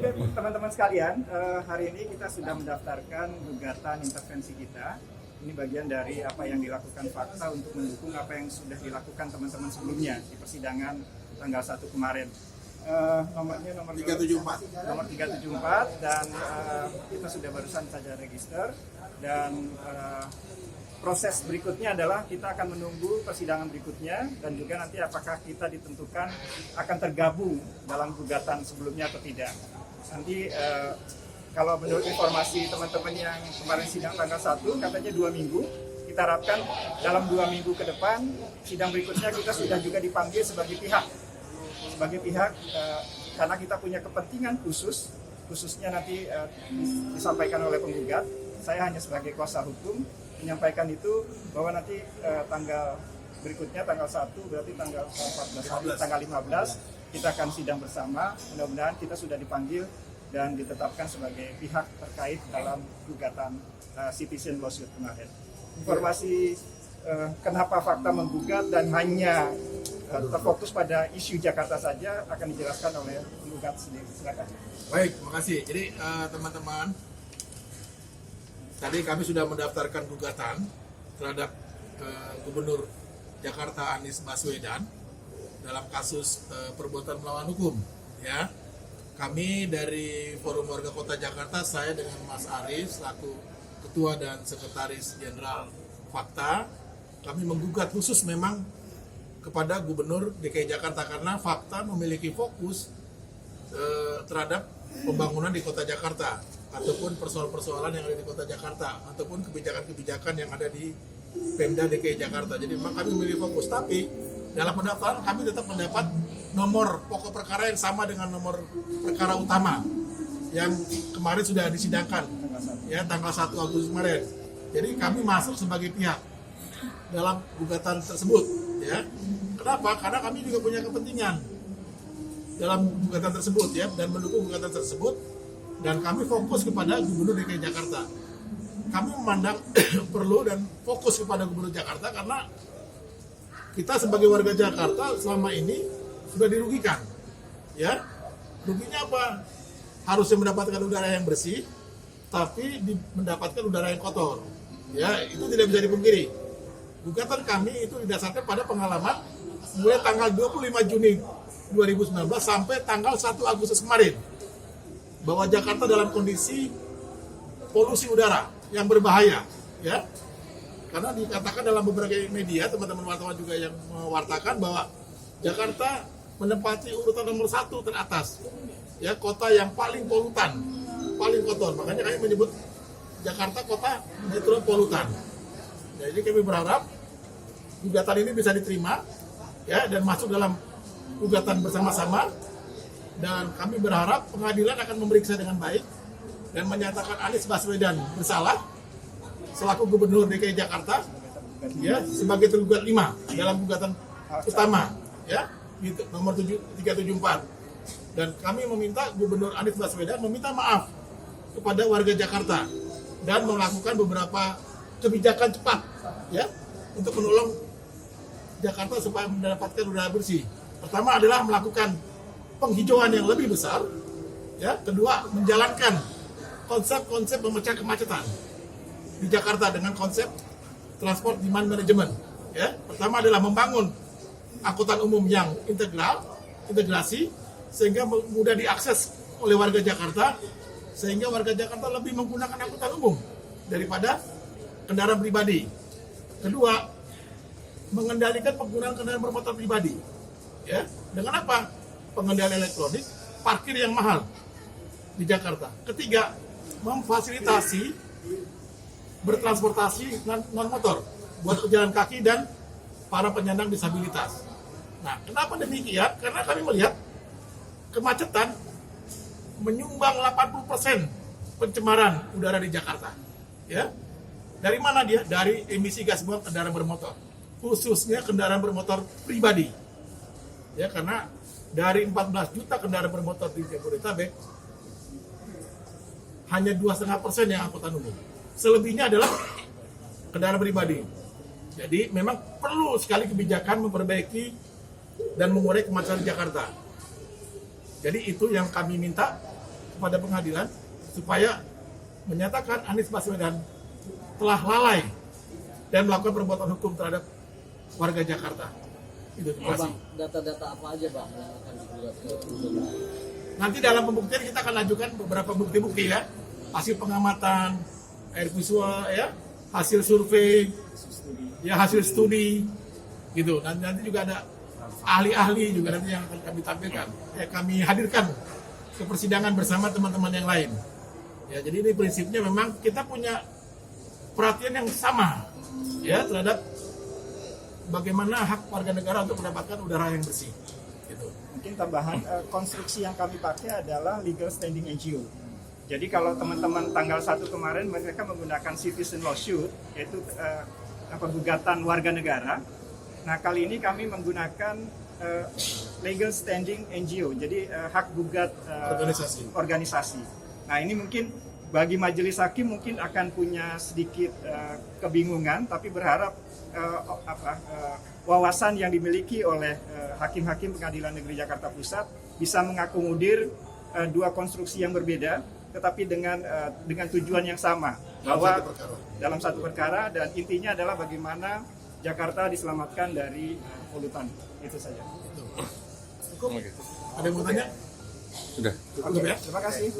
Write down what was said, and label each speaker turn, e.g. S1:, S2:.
S1: Oke, teman-teman sekalian, hari ini kita sudah mendaftarkan gugatan intervensi kita. Ini bagian dari apa yang dilakukan Fakta untuk mendukung apa yang sudah dilakukan teman-teman sebelumnya di persidangan tanggal 1 kemarin. Nomornya nomor 374. Nomor 374 dan kita sudah barusan saja register dan proses berikutnya adalah kita akan menunggu persidangan berikutnya dan juga nanti apakah kita ditentukan akan tergabung dalam gugatan sebelumnya atau tidak. Nanti kalau menurut informasi teman-teman yang kemarin sidang tanggal 1 katanya 2 minggu, kita harapkan dalam 2 minggu ke depan sidang berikutnya kita sudah juga dipanggil sebagai pihak karena kita punya kepentingan khususnya nanti disampaikan oleh penggugat. Saya hanya sebagai kuasa hukum menyampaikan itu bahwa nanti tanggal berikutnya tanggal 1 berarti tanggal 14 tanggal 15 kita akan sidang bersama. Mudah-mudahan kita sudah dipanggil dan ditetapkan sebagai pihak terkait dalam gugatan citizen lawsuit kemarin. Informasi kenapa Fakta menggugat dan hanya terfokus pada isu Jakarta saja akan dijelaskan oleh penggugat sendiri. Silakan.
S2: Baik, makasih. Jadi teman-teman, tadi kami sudah mendaftarkan gugatan terhadap Gubernur Jakarta Anies Baswedan dalam kasus perbuatan melawan hukum. Ya, kami dari Forum Warga Kota Jakarta, saya dengan Mas Aris selaku Ketua dan Sekretaris Jenderal Fakta, kami menggugat khusus memang kepada Gubernur DKI Jakarta karena Fakta memiliki fokus terhadap pembangunan di Kota Jakarta ataupun persoalan-persoalan yang ada di Kota Jakarta ataupun kebijakan-kebijakan yang ada di Pemda DKI Jakarta. Jadi memang kami memilih fokus, tapi dalam pendaftaran kami tetap mendapat nomor pokok perkara yang sama dengan nomor perkara utama yang kemarin sudah disidangkan ya tanggal 1 Agustus kemarin. Jadi kami masuk sebagai pihak dalam gugatan tersebut ya. Kenapa? Karena kami juga punya kepentingan dalam gugatan tersebut ya dan mendukung gugatan tersebut. Dan kami fokus kepada Gubernur DKI Jakarta. Kami memandang perlu dan fokus kepada Gubernur Jakarta karena kita sebagai warga Jakarta selama ini sudah dirugikan. Ya, ruginya apa? Harusnya mendapatkan udara yang bersih, tapi mendapatkan udara yang kotor. Ya, itu tidak bisa dipungkiri. Gugatan kami itu didasarkan pada pengalaman mulai tanggal 25 Juni 2019 sampai tanggal 1 Agustus kemarin. Bahwa Jakarta dalam kondisi polusi udara yang berbahaya, ya. Karena dikatakan dalam beberapa media, teman-teman wartawan juga yang mewartakan bahwa Jakarta menempati urutan nomor 1 teratas, ya, kota yang paling polutan, paling kotor. Makanya kami menyebut Jakarta kota metro polutan. Jadi kami berharap gugatan ini bisa diterima, ya, dan masuk dalam gugatan bersama-sama. Dan kami berharap pengadilan akan memeriksa dengan baik dan menyatakan Anies Baswedan bersalah selaku Gubernur DKI Jakarta ya sebagai tergugat 5 dalam gugatan utama ya nomor 374. Dan kami meminta Gubernur Anies Baswedan meminta maaf kepada warga Jakarta dan melakukan beberapa kebijakan cepat ya untuk menolong Jakarta supaya mendapatkan udara bersih. Pertama adalah melakukan penghijauan yang lebih besar, ya. Kedua, menjalankan konsep-konsep memecah kemacetan di Jakarta dengan konsep transport demand management. Ya. Pertama adalah membangun angkutan umum yang integrasi, sehingga mudah diakses oleh warga Jakarta, sehingga warga Jakarta lebih menggunakan angkutan umum daripada kendaraan pribadi. Kedua, mengendalikan penggunaan kendaraan bermotor pribadi. Ya. Dengan apa? Pengendalian elektronik, parkir yang mahal di Jakarta. Ketiga, memfasilitasi bertransportasi non-motor buat pejalan kaki dan para penyandang disabilitas. Nah, kenapa demikian? Karena kami melihat kemacetan menyumbang 80% pencemaran udara di Jakarta. Ya, dari mana dia? Dari emisi gas buang kendaraan bermotor, khususnya kendaraan bermotor pribadi. Ya, karena dari 14 juta kendaraan bermotor di Jabodetabek, hanya 2,5% yang angkutan umum. Selebihnya adalah kendaraan pribadi. Jadi memang perlu sekali kebijakan memperbaiki dan mengurai kemacetan Jakarta. Jadi itu yang kami minta kepada pengadilan supaya menyatakan Anies Baswedan telah lalai dan melakukan perbuatan hukum terhadap warga Jakarta. Itu terima kasih.
S3: Bang, data-data apa aja Bang yang akan digugat ke gubernur?
S2: Nanti dalam pembuktian kita akan ajukan beberapa bukti-bukti ya, hasil pengamatan, air visual ya, hasil survei, ya hasil studi, gitu. Nanti juga ada ahli-ahli juga nanti yang akan kami tampilkan, kami hadirkan ke persidangan bersama teman-teman yang lain. Ya, jadi ini prinsipnya memang kita punya perhatian yang sama ya terhadap bagaimana hak warga negara untuk mendapatkan udara yang bersih. Gitu.
S1: Mungkin tambahan konstruksi yang kami pakai adalah legal standing NGO. Jadi kalau teman-teman tanggal 1 kemarin mereka menggunakan citizen lawsuit, yaitu gugatan warga negara. Nah kali ini kami menggunakan legal standing NGO, jadi hak gugat organisasi. Nah ini mungkin bagi majelis hakim mungkin akan punya sedikit kebingungan, tapi berharap wawasan yang dimiliki oleh hakim-hakim Pengadilan Negeri Jakarta Pusat bisa mengakomodir dua konstruksi yang berbeda, tetapi dengan tujuan yang sama, bahwa dalam satu perkara, dan intinya adalah bagaimana Jakarta diselamatkan dari polutan. Itu saja.
S2: Cukup? Ada yang mau tanya?
S4: Sudah.
S1: Oke, terima kasih.